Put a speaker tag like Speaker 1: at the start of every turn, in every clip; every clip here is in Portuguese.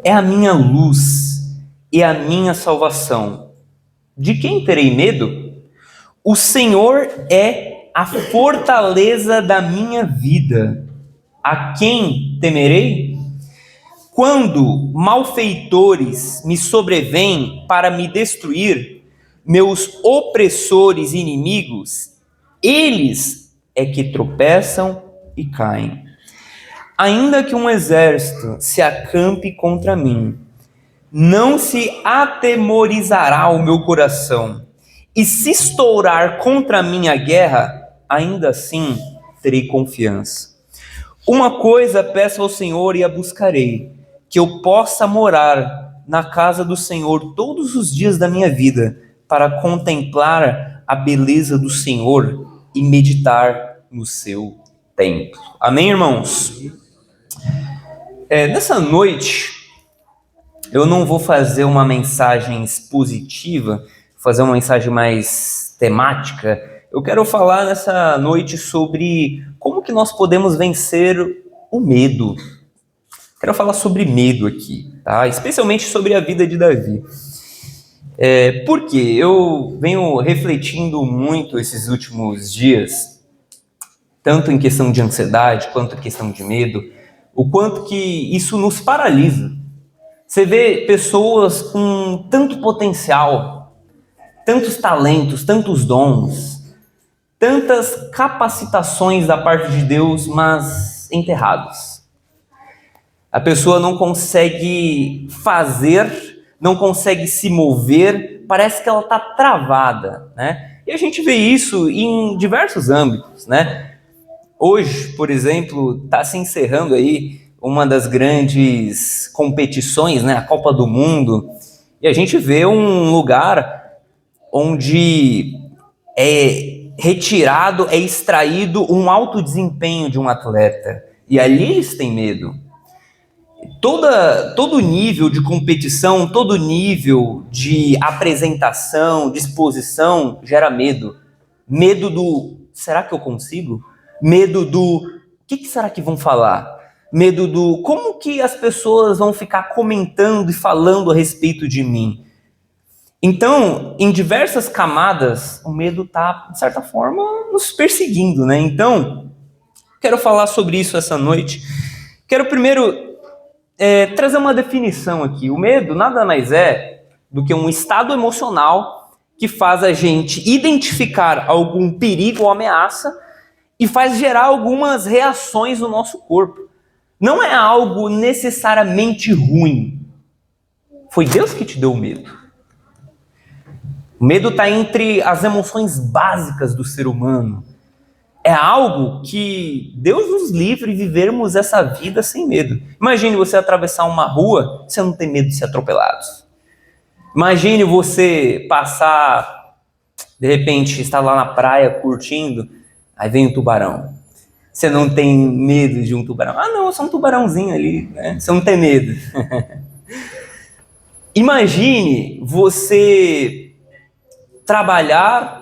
Speaker 1: é a minha luz e a minha salvação. De quem terei medo? O Senhor é a fortaleza da minha vida. A quem temerei? Quando malfeitores me sobrevêm para me destruir, meus opressores e inimigos, eles é que tropeçam e caem. Ainda que um exército se acampe contra mim, não se atemorizará o meu coração. E se estourar contra mim a guerra, ainda assim terei confiança. Uma coisa peço ao Senhor e a buscarei, que eu possa morar na casa do Senhor todos os dias da minha vida, para contemplar a beleza do Senhor e meditar no seu templo. Amém, irmãos? Nessa noite, eu não vou fazer uma mensagem expositiva, vou fazer uma mensagem mais temática. Eu quero falar nessa noite sobre como que nós podemos vencer o medo. Quero falar sobre medo aqui, tá? Especialmente sobre a vida de Davi. Por quê? Eu venho refletindo muito esses últimos dias, tanto em questão de ansiedade quanto em questão de medo, o quanto que isso nos paralisa. Você vê pessoas com tanto potencial, tantos talentos, tantos dons, tantas capacitações da parte de Deus, mas enterrados. A pessoa não consegue fazer, não consegue se mover, parece que ela está travada, né? E a gente vê isso em diversos âmbitos, né? Hoje, por exemplo, está se encerrando aí uma das grandes competições, né? A Copa do Mundo, e a gente vê um lugar onde é extraído um alto desempenho de um atleta, e ali eles têm medo. Todo nível de competição, todo nível de apresentação, de exposição, gera medo. Medo do, será que eu consigo? Medo do, o que será que vão falar? Medo do, como que as pessoas vão ficar comentando e falando a respeito de mim? Então, em diversas camadas, o medo está, de certa forma, nos perseguindo, né? Então, quero falar sobre isso essa noite. Quero primeiro trazer uma definição aqui. O medo nada mais é do que um estado emocional que faz a gente identificar algum perigo ou ameaça e faz gerar algumas reações no nosso corpo. Não é algo necessariamente ruim. Foi Deus que te deu o medo. O medo está entre as emoções básicas do ser humano. É algo que Deus nos livre de vivermos essa vida sem medo. Imagine você atravessar uma rua, você não tem medo de ser atropelado. Imagine você passar, de repente, estar lá na praia curtindo, aí vem um tubarão. Você não tem medo de um tubarão. Ah, não, é só um tubarãozinho ali, né? Você não tem medo. Imagine você trabalhar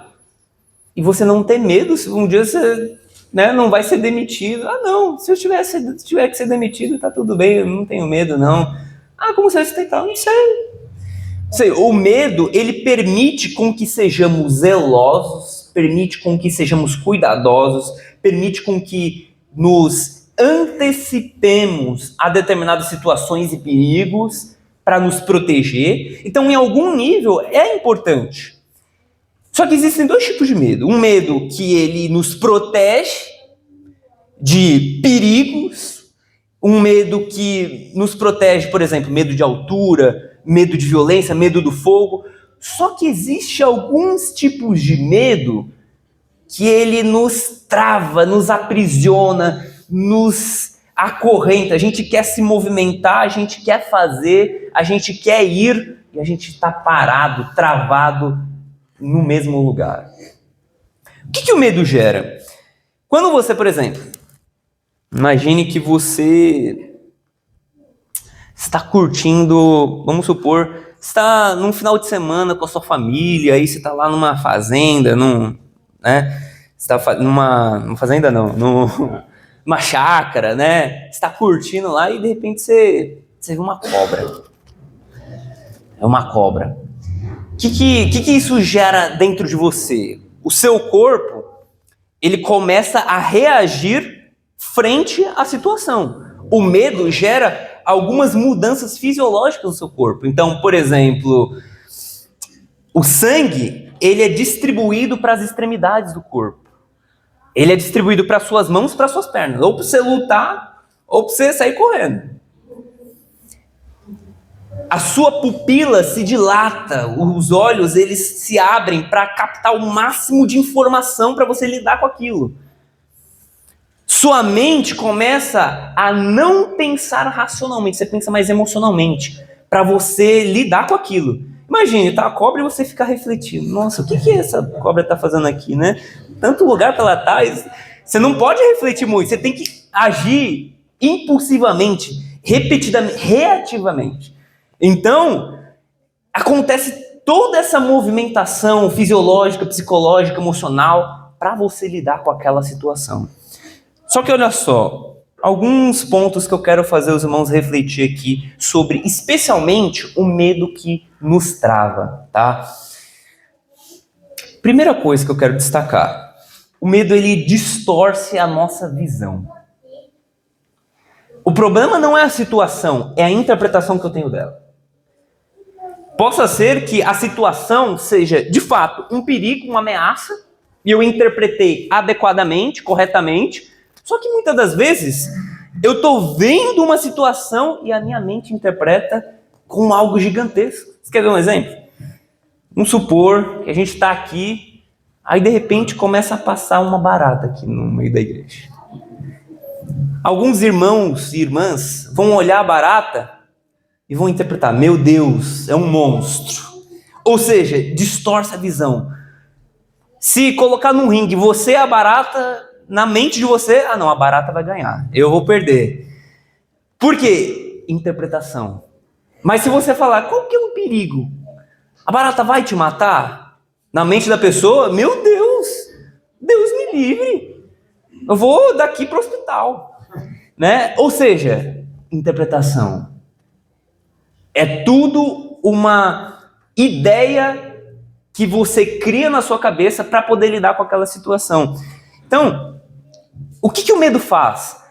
Speaker 1: e você não ter medo se um dia você não vai ser demitido. Ah, não, se eu tiver que ser demitido, tá tudo bem, eu não tenho medo, não. Ah, como você vai se tentar? Não sei. O medo, ele permite com que sejamos zelosos, permite com que sejamos cuidadosos, permite com que nos antecipemos a determinadas situações e perigos para nos proteger. Então, em algum nível, é importante. Só que existem dois tipos de medo. Um medo que ele nos protege de perigos, um medo que nos protege, por exemplo, medo de altura, medo de violência, medo do fogo. Só que existe alguns tipos de medo que ele nos trava, nos aprisiona, nos acorrenta. A gente quer se movimentar, a gente quer fazer, a gente quer ir e a gente está parado, travado no mesmo lugar. O que o medo gera? Quando você, por exemplo, imagine que você está curtindo, vamos supor, está num final de semana com a sua família, aí você está lá numa fazenda, você está numa fazenda não, numa chácara, né? Você está curtindo lá e de repente você Você vê uma cobra. É uma cobra. O que isso gera dentro de você? O seu corpo, ele começa a reagir frente à situação. O medo gera algumas mudanças fisiológicas no seu corpo. Então, por exemplo, o sangue, ele é distribuído para as extremidades do corpo. Ele é distribuído para suas mãos, para suas pernas. Ou para você lutar, ou para você sair correndo. A sua pupila se dilata, os olhos eles se abrem para captar o máximo de informação para você lidar com aquilo. Sua mente começa a não pensar racionalmente, você pensa mais emocionalmente, para você lidar com aquilo. Imagine, tá a cobra e você fica refletindo, nossa, o que essa cobra está fazendo aqui, né? Tanto lugar para ela tá, você não pode refletir muito, você tem que agir impulsivamente, repetidamente, reativamente. Então, acontece toda essa movimentação fisiológica, psicológica, emocional, para você lidar com aquela situação. Só que olha só, alguns pontos que eu quero fazer os irmãos refletir aqui sobre, especialmente, o medo que nos trava, tá? Primeira coisa que eu quero destacar, o medo ele distorce a nossa visão. O problema não é a situação, é a interpretação que eu tenho dela. Possa ser que a situação seja, de fato, um perigo, uma ameaça, e eu interpretei adequadamente, corretamente, só que muitas das vezes eu estou vendo uma situação e a minha mente interpreta com algo gigantesco. Você quer ver um exemplo? Vamos supor que a gente está aqui, aí de repente começa a passar uma barata aqui no meio da igreja. Alguns irmãos e irmãs vão olhar a barata e vão interpretar, meu Deus, é um monstro. Ou seja, distorce a visão. Se colocar num ringue, você é a barata, na mente de você, não, a barata vai ganhar, eu vou perder. Por quê? Interpretação. Mas se você falar, qual que é o perigo? A barata vai te matar? Na mente da pessoa, meu Deus, Deus me livre. Eu vou daqui para o hospital. Né? Ou seja, interpretação. É tudo uma ideia que você cria na sua cabeça para poder lidar com aquela situação. Então, o que o medo faz?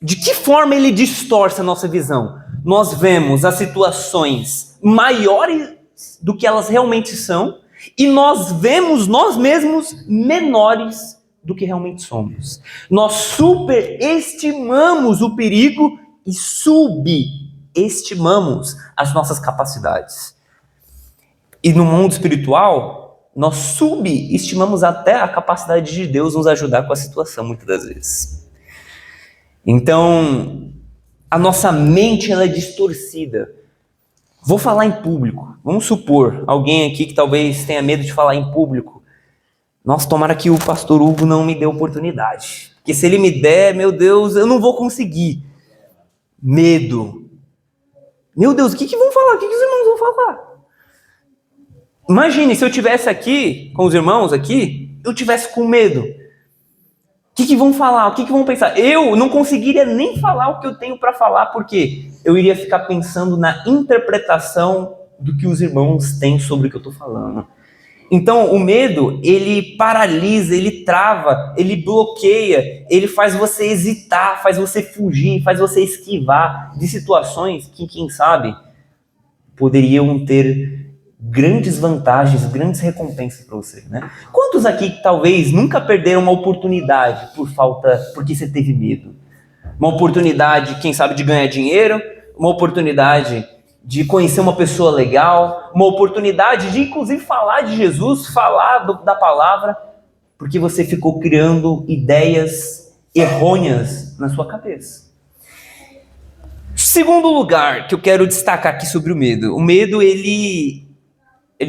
Speaker 1: De que forma ele distorce a nossa visão? Nós vemos as situações maiores do que elas realmente são e nós vemos nós mesmos menores do que realmente somos. Nós superestimamos o perigo e subestimamos as nossas capacidades. E no mundo espiritual, nós subestimamos até a capacidade de Deus nos ajudar com a situação, muitas das vezes. Então, a nossa mente ela é distorcida. Vou falar em público. Vamos supor, alguém aqui que talvez tenha medo de falar em público. Nossa, tomara que o pastor Hugo não me dê oportunidade. Porque se ele me der, meu Deus, eu não vou conseguir. Medo. Meu Deus, o que vão falar? O que os irmãos vão falar? Imagine, se eu estivesse aqui, com os irmãos aqui, eu tivesse com medo. O que vão falar? O que vão pensar? Eu não conseguiria nem falar o que eu tenho para falar, porque eu iria ficar pensando na interpretação do que os irmãos têm sobre o que eu estou falando. Então, o medo, ele paralisa, ele trava, ele bloqueia, ele faz você hesitar, faz você fugir, faz você esquivar de situações que, quem sabe, poderiam ter grandes vantagens, grandes recompensas para você, né? Quantos aqui que talvez nunca perderam uma oportunidade porque você teve medo? Uma oportunidade, quem sabe, de ganhar dinheiro, uma oportunidade de conhecer uma pessoa legal, uma oportunidade de, inclusive, falar de Jesus, falar da palavra, porque você ficou criando ideias errôneas na sua cabeça. Segundo lugar que eu quero destacar aqui sobre o medo, ele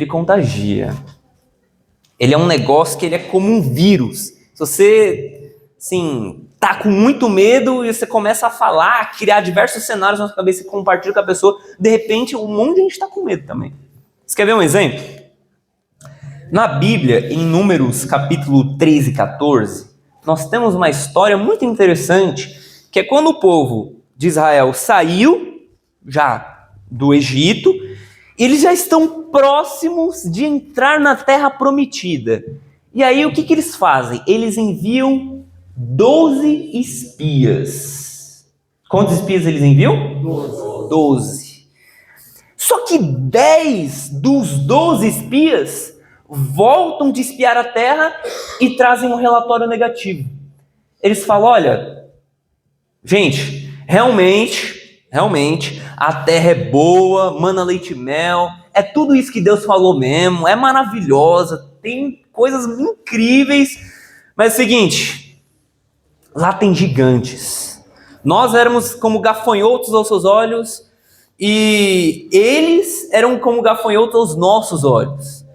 Speaker 1: contagia. Ele é um negócio que ele é como um vírus. Se você, assim, tá com muito medo e você começa a falar, a criar diversos cenários na sua cabeça e compartilha com a pessoa, de repente um monte de gente está com medo também. Você quer ver um exemplo? Na Bíblia, em Números capítulo 13 e 14, nós temos uma história muito interessante, que é quando o povo de Israel saiu já do Egito, eles já estão próximos de entrar na terra prometida. E aí o que eles fazem? Eles enviam 12 espias. Quantos espias eles enviam? 12. Só que 10 dos 12 espias voltam de espiar a terra e trazem um relatório negativo. Eles falam, olha, gente, realmente, a terra é boa, mana leite e mel, é tudo isso que Deus falou mesmo, é maravilhosa, tem coisas incríveis, mas é o seguinte, lá tem gigantes. Nós éramos como gafanhotos aos seus olhos e eles eram como gafanhotos aos nossos olhos.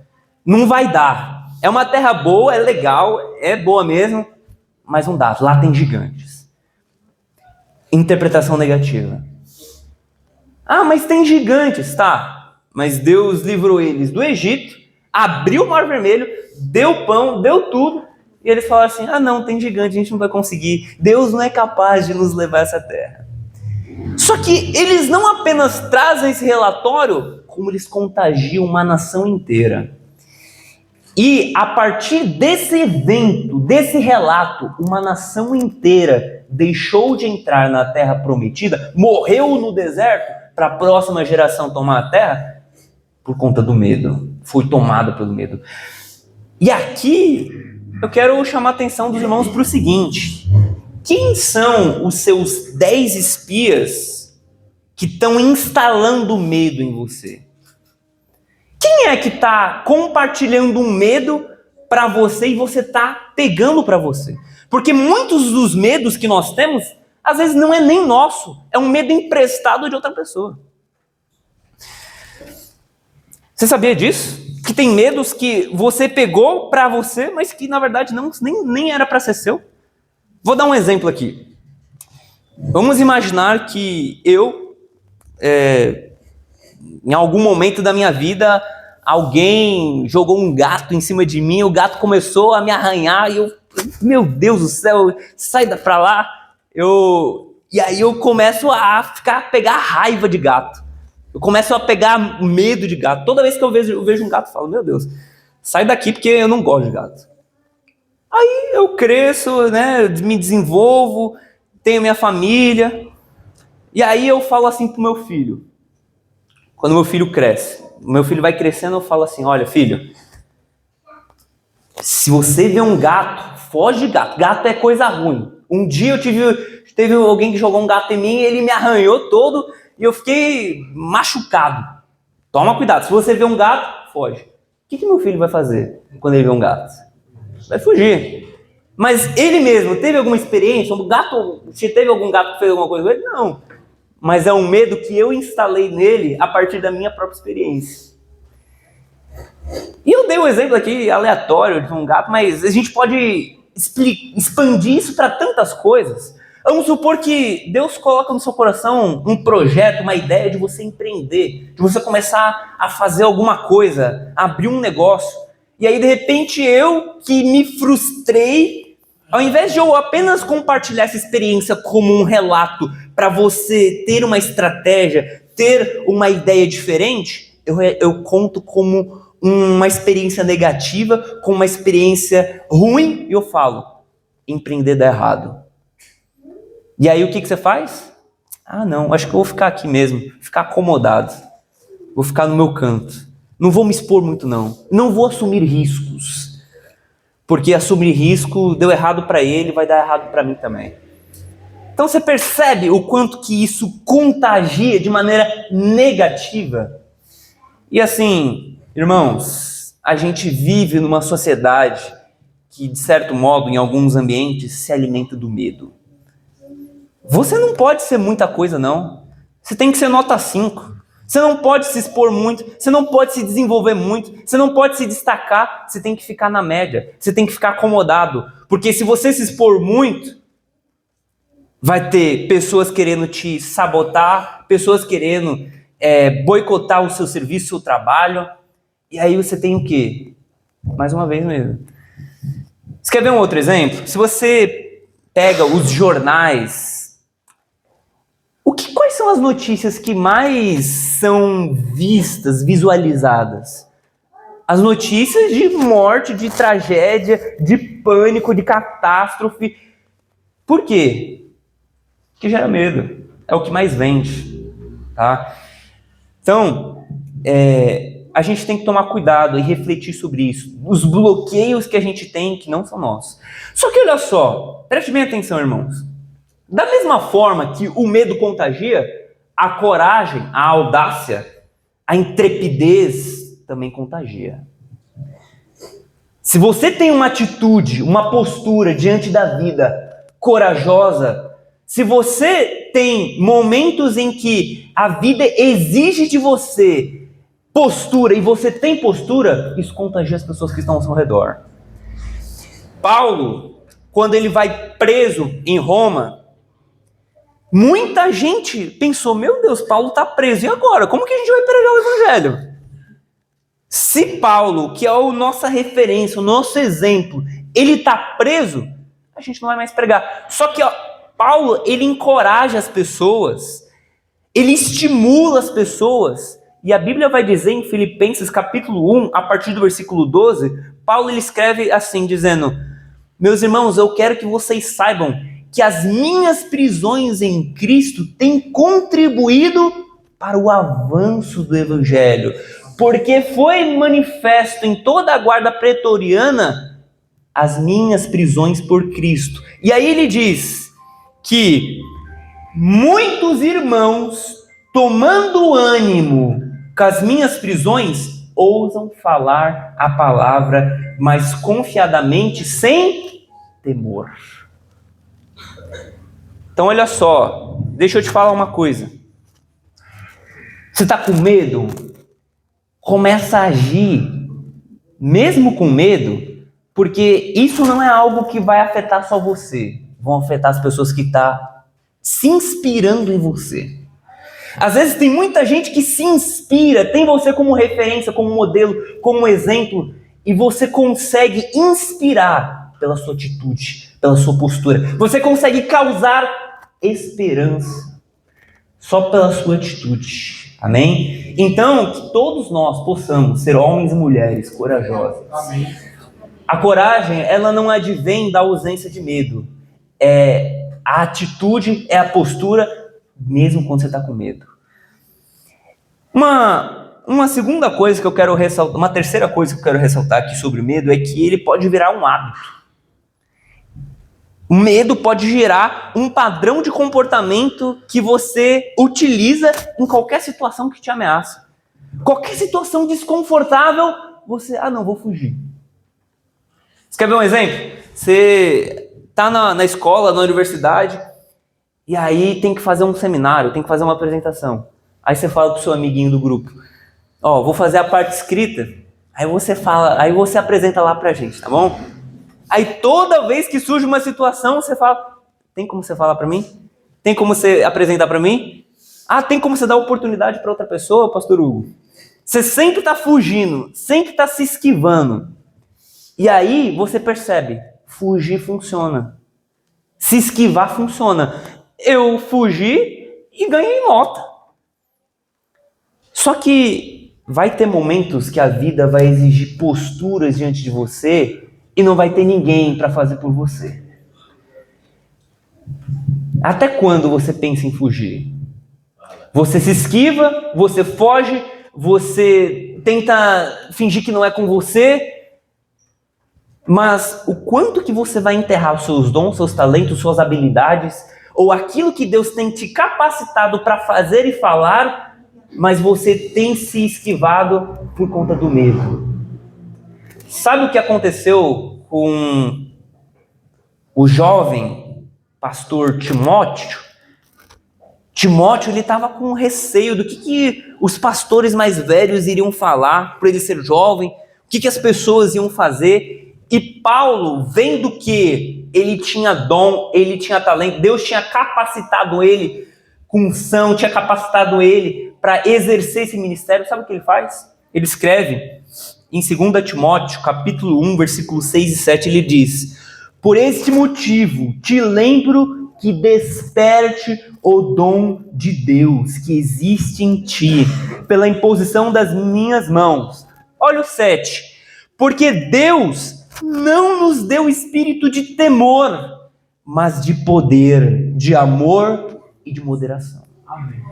Speaker 1: Não vai dar. É uma terra boa, é legal, é boa mesmo, mas não dá. Lá tem gigantes. Interpretação negativa. Ah, mas tem gigantes, tá? Mas Deus livrou eles do Egito, abriu o Mar Vermelho, deu pão, deu tudo, e eles falaram assim, ah não, tem gigante, a gente não vai conseguir. Deus não é capaz de nos levar a essa terra. Só que eles não apenas trazem esse relatório, como eles contagiam uma nação inteira. E a partir desse evento, desse relato, uma nação inteira deixou de entrar na terra prometida, morreu no deserto para a próxima geração tomar a terra por conta do medo. Foi tomada pelo medo. E aqui eu quero chamar a atenção dos irmãos para o seguinte: quem são os seus 10 espias que estão instalando medo em você? Quem é que está compartilhando um medo para você e você está pegando para você? Porque muitos dos medos que nós temos, às vezes não é nem nosso, é um medo emprestado de outra pessoa. Você sabia disso? Que tem medos que você pegou para você, mas que na verdade nem era para ser seu? Vou dar um exemplo aqui. Vamos imaginar que eu, em algum momento da minha vida, alguém jogou um gato em cima de mim, o gato começou a me arranhar e eu, meu Deus do céu, sai pra lá. E aí eu começo a pegar raiva de gato. Eu começo a pegar medo de gato. Toda vez que eu vejo um gato, eu falo, meu Deus, sai daqui porque eu não gosto de gato. Aí eu cresço, né, me desenvolvo, tenho minha família. E aí eu falo assim pro meu filho. Quando meu filho cresce, meu filho vai crescendo, eu falo assim, olha filho, se você vê um gato, foge de gato. Gato é coisa ruim. Um dia teve alguém que jogou um gato em mim, ele me arranhou todo e eu fiquei machucado. Toma cuidado, se você vê um gato, foge. O que meu filho vai fazer quando ele vê um gato? Vai fugir. Mas ele mesmo teve alguma experiência? Se teve algum gato que fez alguma coisa com ele? Não. Mas é um medo que eu instalei nele a partir da minha própria experiência. E eu dei um exemplo aqui aleatório de um gato, mas a gente pode expandir isso para tantas coisas. Vamos supor que Deus coloca no seu coração um projeto, uma ideia de você empreender, de você começar a fazer alguma coisa, abrir um negócio. E aí, de repente, eu que me frustrei, ao invés de eu apenas compartilhar essa experiência como um relato para você ter uma estratégia, ter uma ideia diferente, eu conto como uma experiência negativa, como uma experiência ruim, e eu falo, empreender dá errado. E aí o que você faz? Ah não, acho que eu vou ficar aqui mesmo, ficar acomodado, vou ficar no meu canto, não vou me expor muito não vou assumir riscos, porque assumir risco deu errado para ele, vai dar errado para mim também. Então você percebe o quanto que isso contagia de maneira negativa? E assim, irmãos, a gente vive numa sociedade que, de certo modo, em alguns ambientes, se alimenta do medo. Você não pode ser muita coisa, não. Você tem que ser nota 5. Você não pode se expor muito, você não pode se desenvolver muito, você não pode se destacar, você tem que ficar na média, você tem que ficar acomodado. Porque se você se expor muito, vai ter pessoas querendo te sabotar, pessoas querendo boicotar o seu serviço, o seu trabalho. E aí você tem o quê? Mais uma vez mesmo. Você quer ver um outro exemplo? Se você pega os jornais, quais são são as notícias que mais são vistas, visualizadas? As notícias de morte, de tragédia, de pânico, de catástrofe. Por quê? Porque gera medo. É o que mais vende. Tá? Então, a gente tem que tomar cuidado e refletir sobre isso. Os bloqueios que a gente tem que não são nossos. Só que olha só, preste bem atenção, irmãos. Da mesma forma que o medo contagia, a coragem, a audácia, a intrepidez também contagia. Se você tem uma atitude, uma postura diante da vida corajosa, se você tem momentos em que a vida exige de você postura e você tem postura, isso contagia as pessoas que estão ao seu redor. Paulo, quando ele vai preso em Roma, muita gente pensou, meu Deus, Paulo está preso, e agora? Como que a gente vai pregar o evangelho? Se Paulo, que é a nossa referência, o nosso exemplo, ele está preso, a gente não vai mais pregar. Só que Paulo, ele encoraja as pessoas, ele estimula as pessoas. E a Bíblia vai dizer em Filipenses capítulo 1, a partir do versículo 12, Paulo ele escreve assim, dizendo, meus irmãos, eu quero que vocês saibam que as minhas prisões em Cristo têm contribuído para o avanço do evangelho. Porque foi manifesto em toda a guarda pretoriana as minhas prisões por Cristo. E aí ele diz que muitos irmãos, tomando ânimo com as minhas prisões, ousam falar a palavra mais confiadamente, sem temor. Então olha só, deixa eu te falar uma coisa. Você está com medo? Começa a agir, mesmo com medo, porque isso não é algo que vai afetar só você, vão afetar as pessoas que estão se inspirando em você. Às vezes tem muita gente que se inspira, tem você como referência, como modelo, como exemplo, e você consegue inspirar pela sua atitude, pela sua postura. Você consegue causar esperança só pela sua atitude. Amém? Então, que todos nós possamos ser homens e mulheres corajosos. Amém. A coragem, ela não advém da ausência de medo. A atitude, é a postura, mesmo quando você está com medo. Uma segunda coisa que eu quero ressaltar, uma terceira coisa que eu quero ressaltar aqui sobre o medo é que ele pode virar um hábito. O medo pode gerar um padrão de comportamento que você utiliza em qualquer situação que te ameaça. Qualquer situação desconfortável, você, não, vou fugir. Você quer ver um exemplo? Você está na escola, na universidade, e aí tem que fazer um seminário, tem que fazer uma apresentação. Aí você fala pro seu amiguinho do grupo, vou fazer a parte escrita, aí você apresenta lá pra gente, tá bom? Aí toda vez que surge uma situação, você fala, tem como você falar para mim? Tem como você apresentar para mim? Tem como você dar oportunidade para outra pessoa, pastor Hugo? Você sempre está fugindo, sempre está se esquivando. E aí você percebe, fugir funciona. Se esquivar funciona. Eu fugi e ganhei nota. Só que vai ter momentos que a vida vai exigir posturas diante de você e não vai ter ninguém para fazer por você. Até quando você pensa em fugir? Você se esquiva, você foge, você tenta fingir que não é com você, mas o quanto que você vai enterrar os seus dons, seus talentos, suas habilidades, ou aquilo que Deus tem te capacitado para fazer e falar, mas você tem se esquivado por conta do medo. Sabe o que aconteceu com o jovem pastor Timóteo? Timóteo, ele estava com receio do que os pastores mais velhos iriam falar por ele ser jovem, o que as pessoas iam fazer. E Paulo, vendo que ele tinha dom, ele tinha talento, Deus tinha capacitado ele com unção, tinha capacitado ele para exercer esse ministério, sabe o que ele faz? Ele escreve em 2 Timóteo, capítulo 1, versículos 6 e 7, ele diz: por este motivo te lembro que desperte o dom de Deus que existe em ti, pela imposição das minhas mãos. Olha o 7. Porque Deus não nos deu espírito de temor, mas de poder, de amor e de moderação. Amém.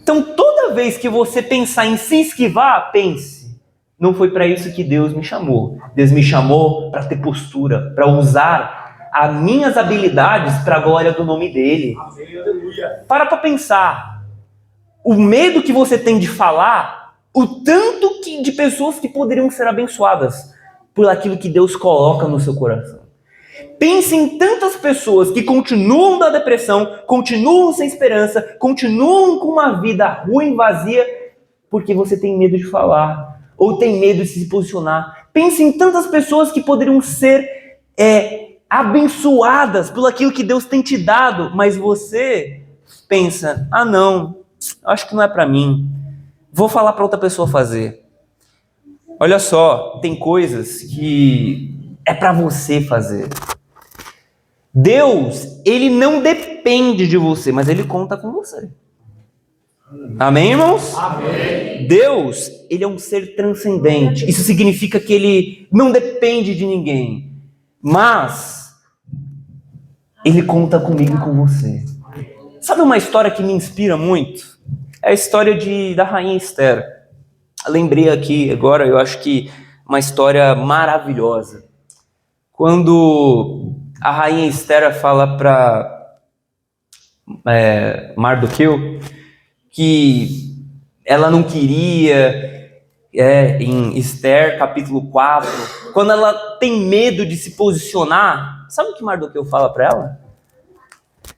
Speaker 1: Então, toda vez que você pensar em se esquivar, pense: não foi para isso que Deus me chamou. Deus me chamou para ter postura, para usar as minhas habilidades para a glória do nome dele. Para pensar. O medo que você tem de falar, o tanto de pessoas que poderiam ser abençoadas por aquilo que Deus coloca no seu coração. Pense em tantas pessoas que continuam da depressão, continuam sem esperança, continuam com uma vida ruim, vazia, porque você tem medo de falar, ou tem medo de se posicionar. Pense em tantas pessoas que poderiam ser abençoadas por aquilo que Deus tem te dado, mas você pensa: ah não, acho que não é para mim, vou falar para outra pessoa fazer. Olha só, tem coisas que é para você fazer. Deus, ele não depende de você, mas ele conta com você. Amém, irmãos? Amém. Deus, ele é um ser transcendente. Isso significa que ele não depende de ninguém, mas ele conta comigo e com você. Sabe uma história que me inspira muito? É a história da rainha Esther. Lembrei aqui agora, eu acho que uma história maravilhosa. Quando a rainha Esther fala para Mardoqueu que ela não queria, em Esther capítulo 4, quando ela tem medo de se posicionar, sabe o que Mardoqueu fala para ela?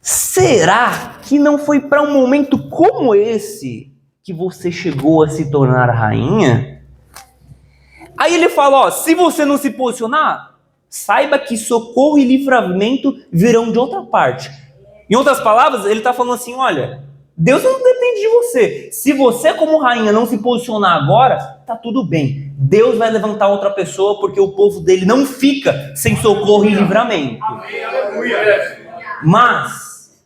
Speaker 1: Será que não foi para um momento como esse que você chegou a se tornar rainha? Aí ele fala, se você não se posicionar, saiba que socorro e livramento virão de outra parte. Em outras palavras, ele está falando assim, olha, Deus não depende de você. Se você como rainha não se posicionar agora, tá tudo bem. Deus vai levantar outra pessoa, porque o povo dele não fica sem socorro e livramento. Amém, aleluia. Mas,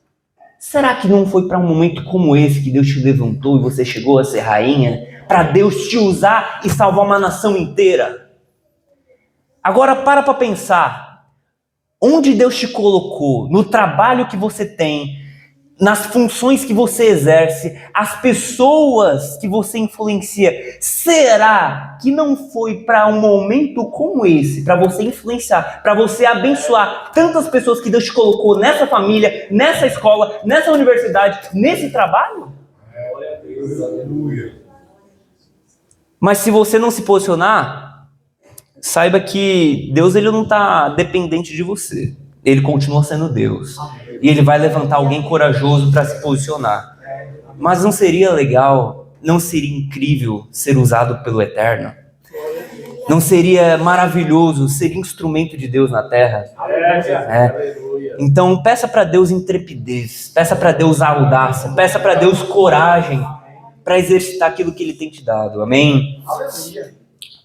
Speaker 1: será que não foi para um momento como esse que Deus te levantou e você chegou a ser rainha? Para Deus te usar e salvar uma nação inteira? Agora para pensar, onde Deus te colocou, no trabalho que você tem, nas funções que você exerce, as pessoas que você influencia, será que não foi para um momento como esse, para você influenciar, para você abençoar tantas pessoas que Deus te colocou nessa família, nessa escola, nessa universidade, nesse trabalho? Mas se você não se posicionar, saiba que Deus ele não está dependente de você. Ele continua sendo Deus. E ele vai levantar alguém corajoso para se posicionar. Mas não seria legal, não seria incrível ser usado pelo Eterno? Não seria maravilhoso ser instrumento de Deus na terra? Então peça para Deus intrepidez, peça para Deus audácia, peça para Deus coragem para exercitar aquilo que Ele tem te dado. Amém?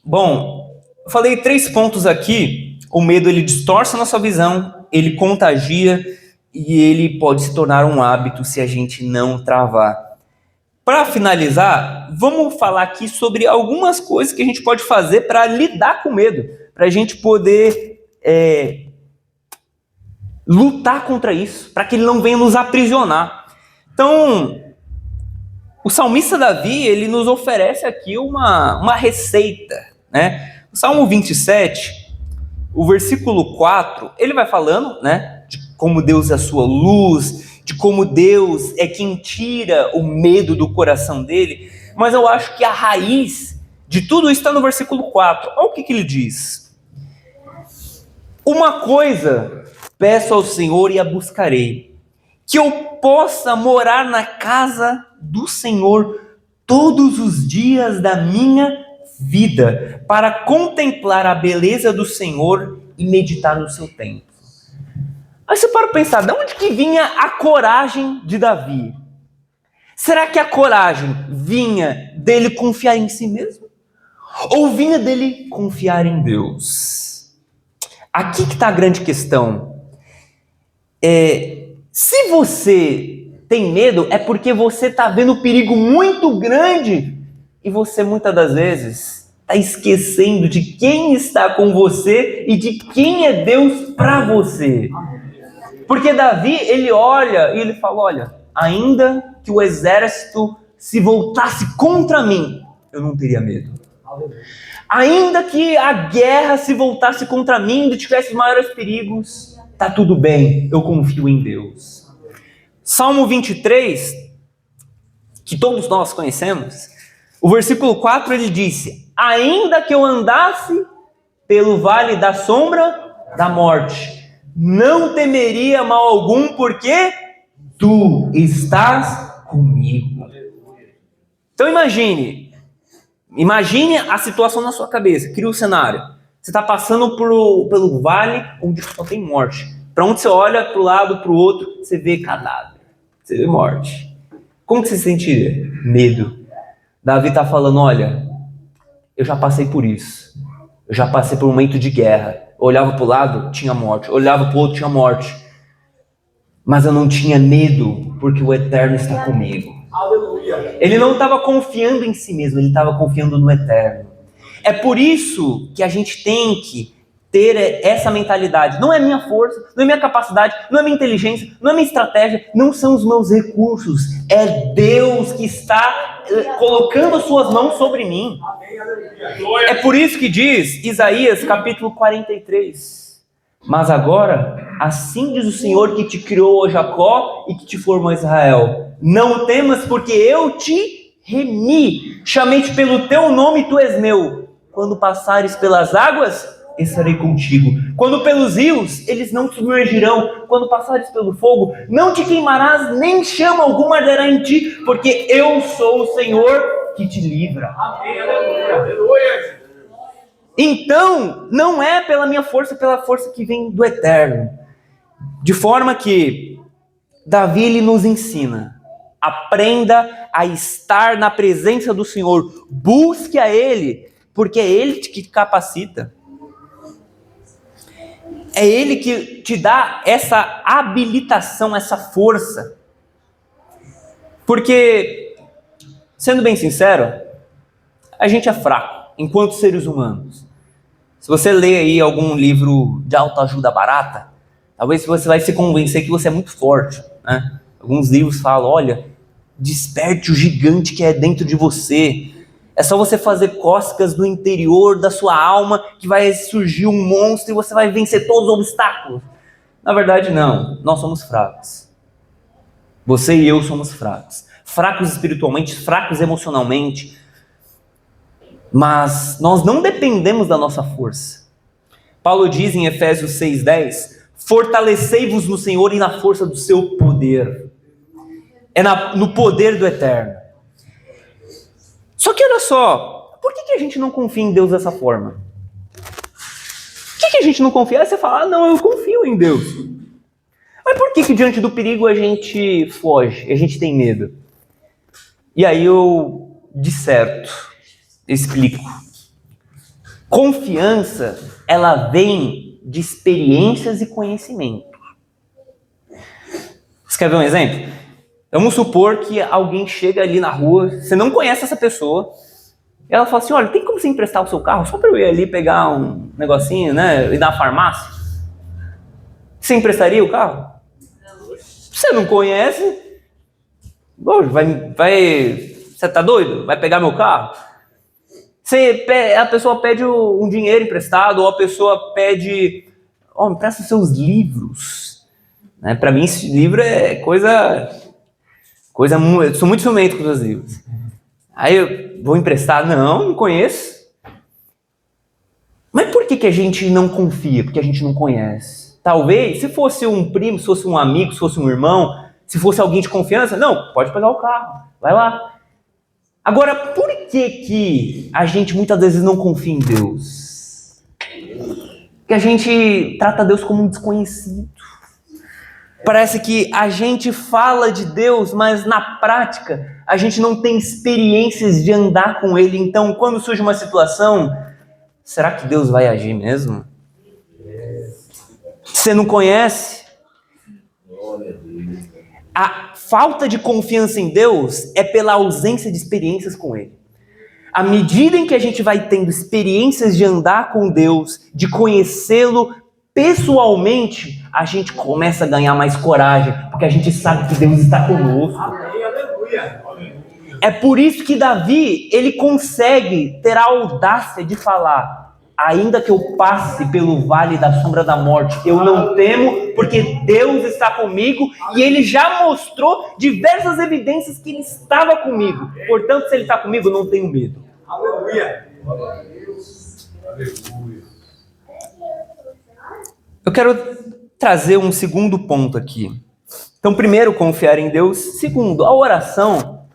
Speaker 1: Bom, eu falei 3 pontos aqui. O medo, ele distorce a nossa visão, ele contagia e ele pode se tornar um hábito se a gente não travar. Para finalizar, vamos falar aqui sobre algumas coisas que a gente pode fazer para lidar com o medo, para a gente poder lutar contra isso, para que ele não venha nos aprisionar. Então, o salmista Davi, ele nos oferece aqui uma receita, né? O Salmo 27, o versículo 4, ele vai falando, né, de como Deus é a sua luz, de como Deus é quem tira o medo do coração dele, mas eu acho que a raiz de tudo isso está no versículo 4. Olha o que ele diz. Uma coisa peço ao Senhor e a buscarei, que eu possa morar na casa do Senhor todos os dias da minha vida, para contemplar a beleza do Senhor e meditar no seu templo. Aí você para pensar, de onde que vinha a coragem de Davi? Será que a coragem vinha dele confiar em si mesmo? Ou vinha dele confiar em Deus? Aqui que está a grande questão. Se você tem medo, é porque você está vendo um perigo muito grande e você muitas das vezes está esquecendo de quem está com você e de quem é Deus para você. Porque Davi, ele olha e ele fala, olha, ainda que o exército se voltasse contra mim, eu não teria medo. Ainda que a guerra se voltasse contra mim e tivesse os maiores perigos, tá tudo bem, eu confio em Deus. Salmo 23, que todos nós conhecemos, o versículo 4 ele disse, ainda que eu andasse pelo vale da sombra da morte, não temeria mal algum, porque tu estás comigo. Então imagine a situação na sua cabeça, cria o cenário. Você está passando pelo vale onde só tem morte. Para onde você olha, para o lado, para o outro, você vê cadáver, você vê morte. Como que você sentiria? Medo. Davi está falando, olha, eu já passei por isso. Eu já passei por um momento de guerra. Eu olhava para o lado, tinha morte. Eu olhava para o outro, tinha morte. Mas eu não tinha medo, porque o Eterno está comigo. Aleluia. Ele não estava confiando em si mesmo, ele estava confiando no Eterno. É por isso que a gente tem que ter essa mentalidade. Não é minha força, não é minha capacidade, não é minha inteligência, não é minha estratégia, não são os meus recursos. É Deus que está colocando as suas mãos sobre mim. É por isso que diz Isaías capítulo 43. Mas agora, assim diz o Senhor que te criou, ó Jacó, e que te formou, Israel. Não temas, porque eu te remi. Chamei-te pelo teu nome, tu és meu. Quando passares pelas águas, estarei contigo. Quando pelos rios, eles não te submergirão. Quando passares pelo fogo, não te queimarás, nem chama alguma arderá em ti, porque eu sou o Senhor que te livra. Amém, aleluia. Então, não é pela minha força, pela força que vem do Eterno. De forma que Davi ele nos ensina, aprenda a estar na presença do Senhor, busque a Ele, porque é Ele que te capacita. É Ele que te dá essa habilitação, essa força. Porque, sendo bem sincero, a gente é fraco, enquanto seres humanos. Se você lê aí algum livro de autoajuda barata, talvez você vai se convencer que você é muito forte, né? Alguns livros falam, olha, desperte o gigante que é dentro de você. É só você fazer cócegas no interior da sua alma que vai surgir um monstro e você vai vencer todos os obstáculos. Na verdade, não. Nós somos fracos. Você e eu somos fracos. Fracos espiritualmente, fracos emocionalmente. Mas nós não dependemos da nossa força. Paulo diz em Efésios 6,10, fortalecei-vos no Senhor e na força do seu poder. É no poder do Eterno. Só que olha só, por que a gente não confia em Deus dessa forma? Por que a gente não confia? Aí você fala, não, eu confio em Deus. Mas por que diante do perigo a gente foge, a gente tem medo? E aí eu disserto. Explico. Confiança, ela vem de experiências e conhecimento. Você quer ver um exemplo? Vamos supor que alguém chega ali na rua, você não conhece essa pessoa, e ela fala assim, olha, tem como você emprestar o seu carro só para eu ir ali pegar um negocinho, né, e dar na farmácia? Você emprestaria o carro? Você não conhece? Você tá doido? Vai pegar meu carro? A pessoa pede um dinheiro emprestado, ou a pessoa pede, me empresta os seus livros. Né? Para mim, esse livro é coisa eu sou muito ciumento com os meus livros. Aí eu vou emprestar? Não conheço. Mas por que a gente não confia? Porque a gente não conhece. Talvez, se fosse um primo, se fosse um amigo, se fosse um irmão, se fosse alguém de confiança, não, pode pegar o carro, vai lá. Agora, por que a gente muitas vezes não confia em Deus? Porque a gente trata Deus como um desconhecido. Parece que a gente fala de Deus, mas na prática a gente não tem experiências de andar com Ele. Então, quando surge uma situação, será que Deus vai agir mesmo? Você não conhece? A falta de confiança em Deus é pela ausência de experiências com Ele. À medida em que a gente vai tendo experiências de andar com Deus, de conhecê-lo pessoalmente, a gente começa a ganhar mais coragem, porque a gente sabe que Deus está conosco. É por isso que Davi, ele consegue ter a audácia de falar: ainda que eu passe pelo vale da sombra da morte, eu não temo, porque Deus está comigo, e ele já mostrou diversas evidências que ele estava comigo. Portanto, se ele está comigo, eu não tenho medo. Aleluia! Eu quero trazer um segundo ponto aqui. Então, primeiro, confiar em Deus. Segundo, a oração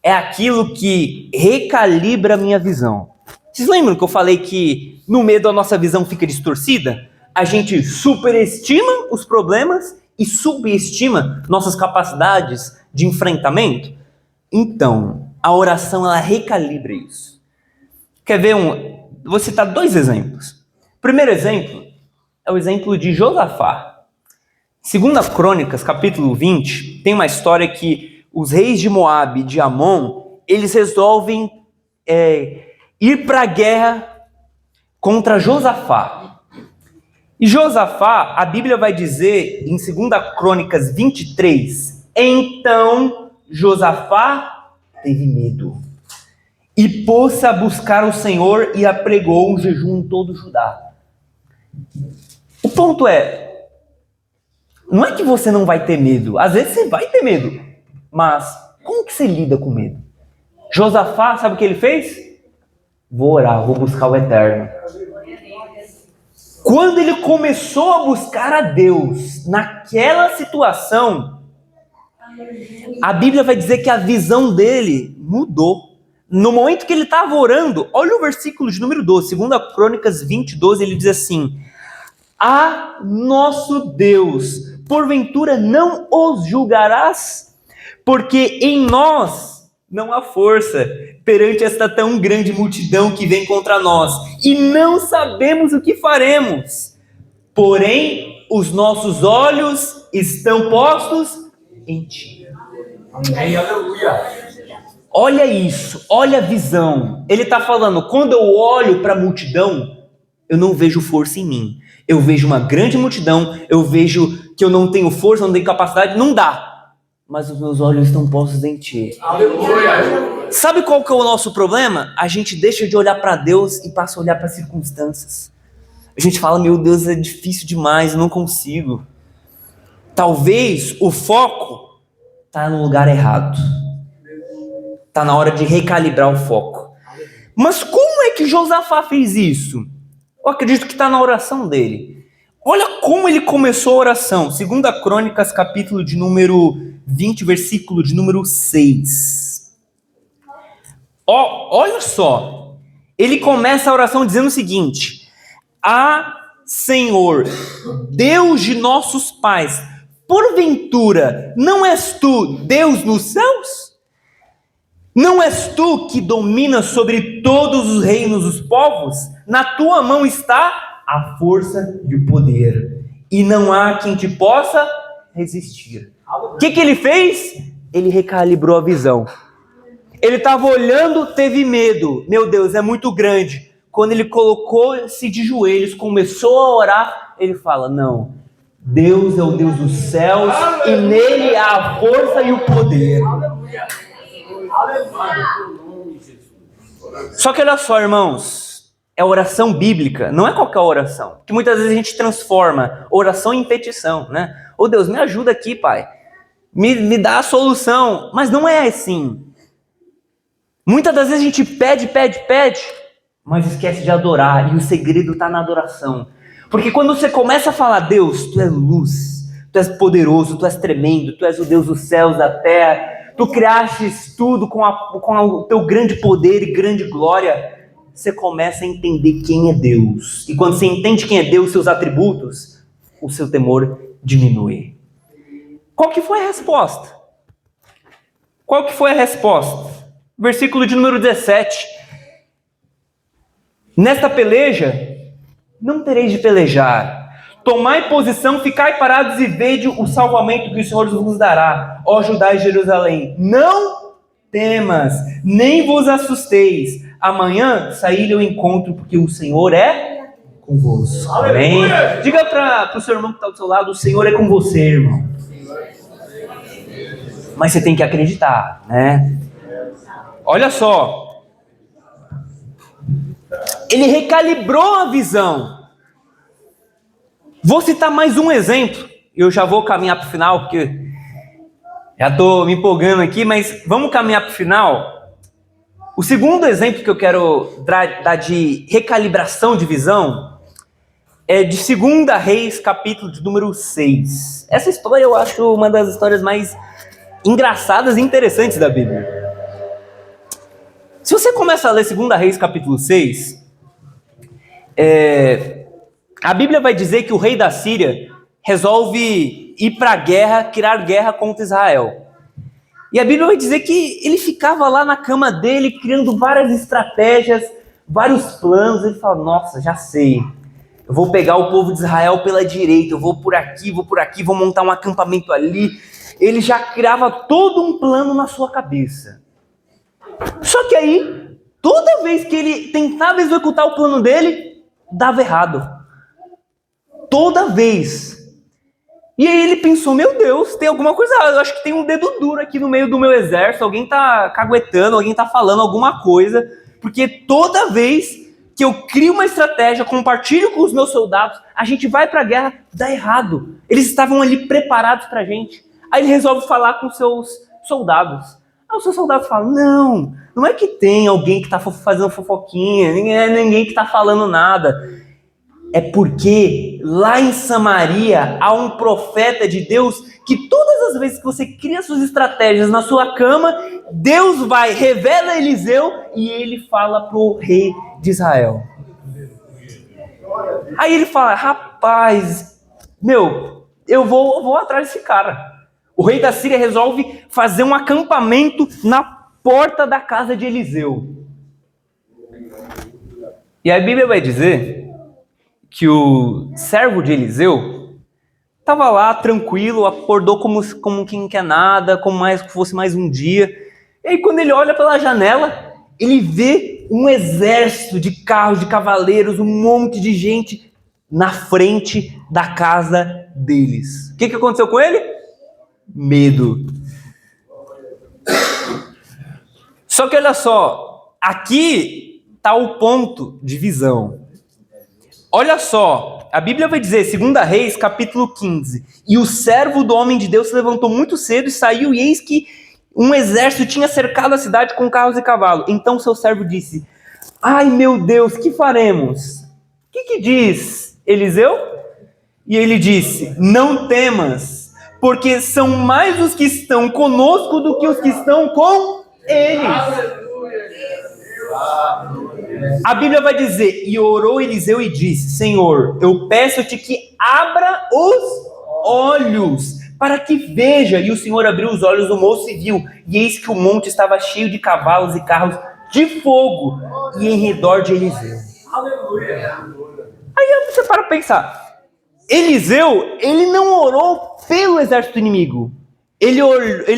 Speaker 1: é aquilo que recalibra a minha visão. Vocês lembram que eu falei que no medo a nossa visão fica distorcida? A gente superestima os problemas e subestima nossas capacidades de enfrentamento? Então, a oração, ela recalibra isso. Quer ver Vou citar 2 exemplos. O primeiro exemplo é o exemplo de Josafá. 2 Crônicas, capítulo 20, tem uma história que os reis de Moabe e de Amon, eles resolvem ir para a guerra contra Josafá. E Josafá, a Bíblia vai dizer em 2 Crônicas 23, então Josafá teve medo e pôs-se a buscar o Senhor e apregou um jejum em todo Judá. O ponto não é que você não vai ter medo, às vezes você vai ter medo, mas como que você lida com medo? Josafá, sabe o que ele fez? Vou orar, vou buscar o Eterno. Quando ele começou a buscar a Deus naquela situação, a Bíblia vai dizer que a visão dele mudou. No momento que ele estava orando, olha o versículo de número 12, 2 Crônicas 20, 12, ele diz assim: ah, nosso Deus, porventura não os julgarás? Porque em nós não há força perante esta tão grande multidão que vem contra nós, e não sabemos o que faremos. Porém, os nossos olhos estão postos em ti. Amém, aleluia. Olha isso, olha a visão. Ele está falando, quando eu olho para a multidão, eu não vejo força em mim. Eu vejo uma grande multidão, eu vejo que eu não tenho força, não tenho capacidade, não dá. Mas os meus olhos estão postos em ti. Aleluia. Sabe qual que é o nosso problema? A gente deixa de olhar para Deus e passa a olhar para as circunstâncias. A gente fala, meu Deus, é difícil demais, eu não consigo. Talvez o foco está no lugar errado. Está na hora de recalibrar o foco. Mas como é que Josafá fez isso? Eu acredito que está na oração dele. Olha como ele começou a oração. 2 Crônicas, capítulo de número 20, versículo de número 6. Olha só. Ele começa a oração dizendo o seguinte: ah, Senhor, Deus de nossos pais, porventura não és tu Deus nos céus? Não és tu que dominas sobre todos os reinos dos povos? Na tua mão está a força e o poder, e não há quem te possa resistir. O que ele fez? Ele recalibrou a visão. Ele estava olhando, teve medo. Meu Deus, é muito grande. Quando ele colocou-se de joelhos, começou a orar, ele fala, não, Deus é o Deus dos céus, e nele há a força e o poder. Só que olha só, irmãos, é oração bíblica, não é qualquer oração. Que muitas vezes a gente transforma oração em petição, né? Ô Deus, me ajuda aqui, Pai. Me dá a solução. Mas não é assim. Muitas das vezes a gente pede, mas esquece de adorar. E o segredo está na adoração. Porque quando você começa a falar, Deus, Tu és luz, Tu és poderoso, Tu és tremendo, Tu és o Deus dos céus, da terra, Tu criastes tudo com o Teu grande poder e grande glória, você começa a entender quem é Deus. E quando você entende quem é Deus, seus atributos, o seu temor diminui. Qual que foi a resposta? Qual que foi a resposta? Versículo de número 17. Nesta peleja, não tereis de pelejar. Tomai posição, ficai parados e vede o salvamento que o Senhor vos dará, ó Judá e Jerusalém. Não temas, nem vos assusteis. Amanhã saí-lhe ao encontro, porque o Senhor é convosco. Amém? Diga para o seu irmão que está do seu lado, o Senhor é com você, irmão. Mas você tem que acreditar, né? Olha só. Ele recalibrou a visão. Vou citar mais um exemplo. Eu já vou caminhar para o final, porque já estou me empolgando aqui, mas vamos caminhar para o final. O segundo exemplo que eu quero dar de recalibração de visão é de 2 Reis, capítulo de número 6. Essa história eu acho uma das histórias mais engraçadas e interessantes da Bíblia. Se você começa a ler 2 Reis, capítulo 6, a Bíblia vai dizer que o rei da Síria resolve ir para a guerra, criar guerra contra Israel. E a Bíblia vai dizer que ele ficava lá na cama dele, criando várias estratégias, vários planos. Ele fala, nossa, já sei. Eu vou pegar o povo de Israel pela direita, eu vou por aqui, vou montar um acampamento ali. Ele já criava todo um plano na sua cabeça. Só que aí, toda vez que ele tentava executar o plano dele, dava errado. Toda vez. E aí ele pensou, meu Deus, tem alguma coisa errada. Eu acho que tem um dedo duro aqui no meio do meu exército. Alguém tá caguetando, alguém tá falando alguma coisa. Porque toda vez que eu crio uma estratégia, compartilho com os meus soldados, a gente vai pra guerra, dá errado. Eles estavam ali preparados pra gente. Aí ele resolve falar com seus soldados. Aí os seus soldados falam, não é que tem alguém que tá fazendo fofoquinha, ninguém que tá falando nada. É porque lá em Samaria há um profeta de Deus que todas as vezes que você cria suas estratégias na sua cama, Deus vai, revela Eliseu e ele fala pro rei de Israel. Aí ele fala, rapaz, eu vou atrás desse cara. O rei da Síria resolve fazer um acampamento na porta da casa de Eliseu. E a Bíblia vai dizer que o servo de Eliseu estava lá tranquilo, acordou como quem não quer nada, como se fosse mais um dia. E aí quando ele olha pela janela, ele vê um exército de carros, de cavaleiros, um monte de gente na frente da casa deles. O que aconteceu com ele? Medo. Só que olha só, aqui está o ponto de visão. Olha só, a Bíblia vai dizer, 2 Reis, capítulo 15, e o servo do homem de Deus se levantou muito cedo e saiu, e eis que um exército tinha cercado a cidade com carros e cavalos. Então seu servo disse, ai meu Deus, que faremos? O que diz Eliseu? E ele disse, não temas, porque são mais os que estão conosco do que os que estão com eles. A Bíblia vai dizer, e orou Eliseu e disse, Senhor, eu peço-te que abra os olhos, para que veja. E o Senhor abriu os olhos do moço e viu, e eis que o monte estava cheio de cavalos e carros de fogo, e em redor de Eliseu. Aí você para pensar, Eliseu, ele não orou pelo exército inimigo, ele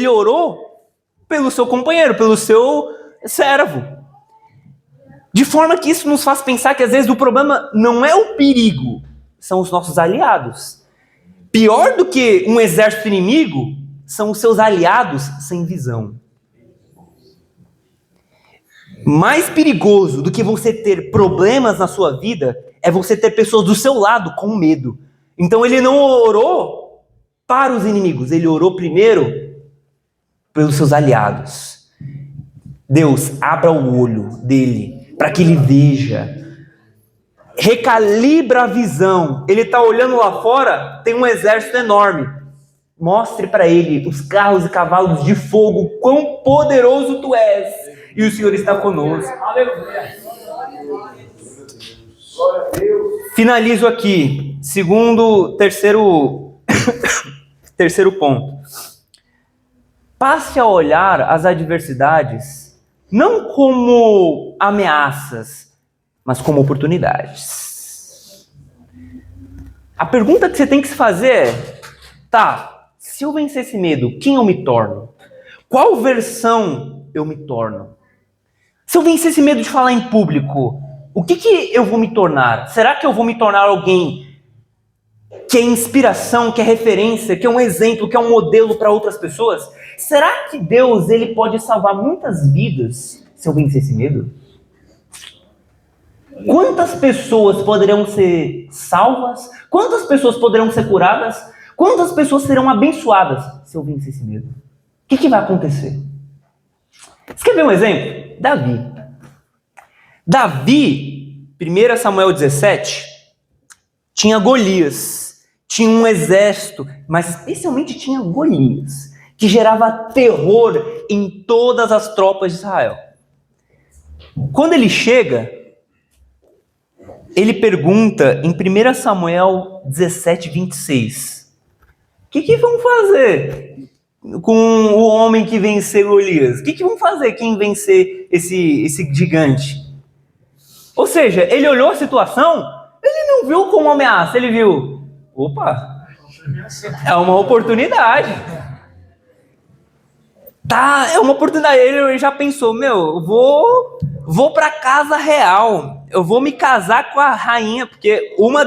Speaker 1: orou pelo seu companheiro, pelo seu servo. De forma que isso nos faz pensar que às vezes o problema não é o perigo, são os nossos aliados. Pior do que um exército inimigo são os seus aliados sem visão. Mais perigoso do que você ter problemas na sua vida é você ter pessoas do seu lado com medo. Então ele não orou para os inimigos, ele orou primeiro pelos seus aliados. Deus, abra o olho dele para que ele veja. Recalibra a visão. Ele está olhando lá fora, tem um exército enorme. Mostre para ele os carros e cavalos de fogo, quão poderoso tu és. E o Senhor está conosco. Finalizo aqui. Terceiro ponto. Passe a olhar as adversidades não como ameaças, mas como oportunidades. A pergunta que você tem que se fazer é, tá, se eu vencer esse medo, quem eu me torno? Qual versão eu me torno? Se eu vencer esse medo de falar em público, o que eu vou me tornar? Será que eu vou me tornar alguém que é inspiração, que é referência, que é um exemplo, que é um modelo para outras pessoas? Será que Deus ele pode salvar muitas vidas se eu vencer esse medo? Quantas pessoas poderão ser salvas? Quantas pessoas poderão ser curadas? Quantas pessoas serão abençoadas se eu vencer esse medo? O que vai acontecer? Você quer ver um exemplo? Davi, 1 Samuel 17, tinha Golias, tinha um exército, mas especialmente tinha Golias, que gerava terror em todas as tropas de Israel. Quando ele chega, ele pergunta em 1 Samuel 17, 26, o que vão fazer com o homem que venceu Golias? O que vão fazer quem vencer esse gigante? Ou seja, ele olhou a situação, ele não viu como ameaça, ele viu, opa, é uma oportunidade. Tá, é uma oportunidade. Ele já pensou, eu vou para casa real, eu vou me casar com a rainha, porque uma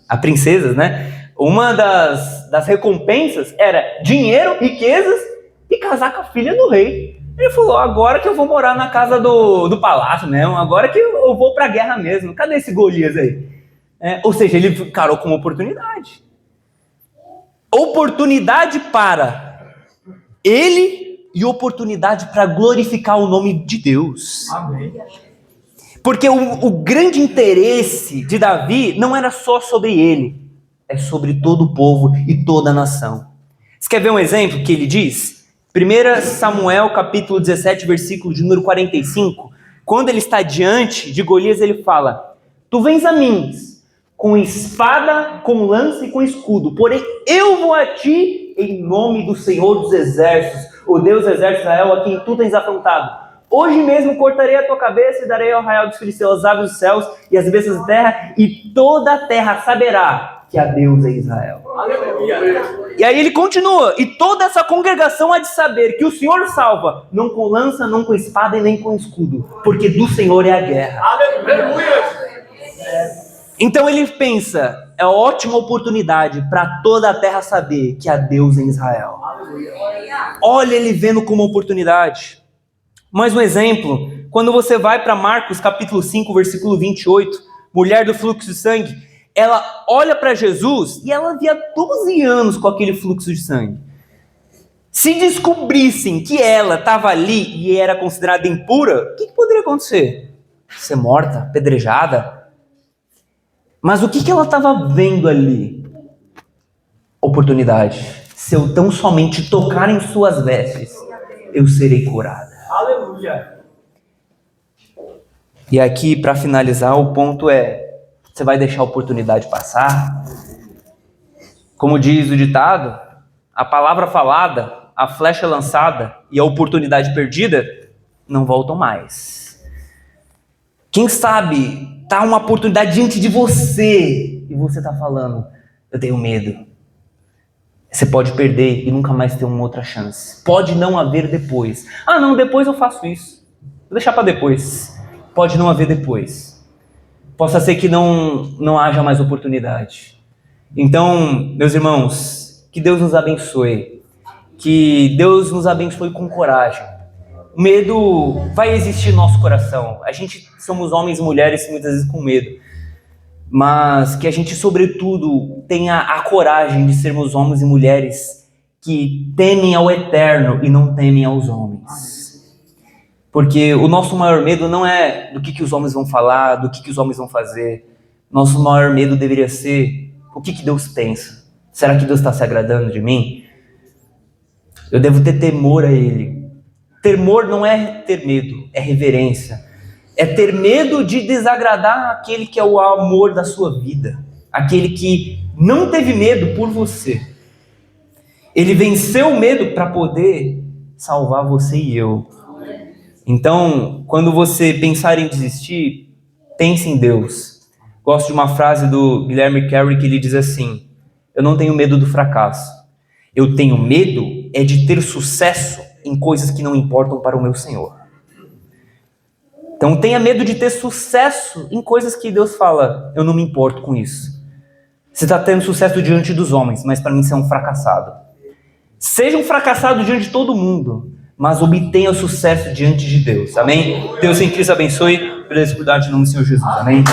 Speaker 1: a princesas, né? Uma das recompensas era dinheiro, riquezas e casar com a filha do rei. Ele falou, agora que eu vou morar na casa do palácio mesmo, agora que eu vou pra guerra mesmo. Cadê esse Golias aí? Ou seja, ele encarou como oportunidade. Oportunidade para ele e oportunidade para glorificar o nome de Deus.
Speaker 2: Amém.
Speaker 1: Porque o grande interesse de Davi não era só sobre ele, é sobre todo o povo e toda a nação. Você quer ver um exemplo que ele diz? 1 Samuel capítulo 17, versículo de número 45, quando ele está diante de Golias, ele fala, tu vens a mim com espada, com lança e com escudo, porém eu vou a ti em nome do Senhor dos Exércitos, o Deus do Exército de Israel, a quem tu tens afrontado. Hoje mesmo cortarei a tua cabeça e darei ao arraial dos filisteus as aves dos céus e as bestas da terra, e toda a terra saberá que há Deus em Israel. Aleluia. E aí ele continua, e toda essa congregação há de saber que o Senhor salva, não com lança, não com espada e nem com escudo, porque do Senhor é a guerra. Aleluia. Então ele pensa, é ótima oportunidade para toda a terra saber que há Deus em Israel. Aleluia. Olha ele vendo como oportunidade. Mais um exemplo, quando você vai para Marcos capítulo 5, versículo 28, mulher do fluxo de sangue, ela olha para Jesus e ela via 12 anos com aquele fluxo de sangue. Se descobrissem que ela estava ali e era considerada impura, o que poderia acontecer? Ser morta, apedrejada? Mas o que ela estava vendo ali? Oportunidade. Se eu tão somente tocar em suas vestes, eu serei curada. Aleluia. E aqui, para finalizar, o ponto é, você vai deixar a oportunidade passar? Como diz o ditado, a palavra falada, a flecha lançada e a oportunidade perdida não voltam mais. Quem sabe está uma oportunidade diante de você e você está falando, eu tenho medo. Você pode perder e nunca mais ter uma outra chance. Pode não haver depois. Ah, não, depois eu faço isso. Vou deixar para depois. Pode não haver depois. Possa ser que não haja mais oportunidade. Então, meus irmãos, que Deus nos abençoe. Que Deus nos abençoe com coragem. O medo vai existir no nosso coração. A gente somos homens e mulheres muitas vezes com medo. Mas que a gente, sobretudo, tenha a coragem de sermos homens e mulheres que temem ao eterno e não temem aos homens. Porque o nosso maior medo não é do que os homens vão falar, do que os homens vão fazer. Nosso maior medo deveria ser o que Deus pensa. Será que Deus está se agradando de mim? Eu devo ter temor a Ele. Temor não é ter medo, é reverência. É ter medo de desagradar aquele que é o amor da sua vida. Aquele que não teve medo por você. Ele venceu o medo para poder salvar você e eu. Então, quando você pensar em desistir, pense em Deus. Gosto de uma frase do Guilherme Carey que ele diz assim: eu não tenho medo do fracasso. Eu tenho medo é de ter sucesso em coisas que não importam para o meu Senhor. Então tenha medo de ter sucesso em coisas que Deus fala, eu não me importo com isso. Você está tendo sucesso diante dos homens, mas para mim você é um fracassado. Seja um fracassado diante de todo mundo, mas obtenha o sucesso diante de Deus. Amém? Deus em Cristo abençoe. Pela escuridade em nome do Senhor Jesus. Amém?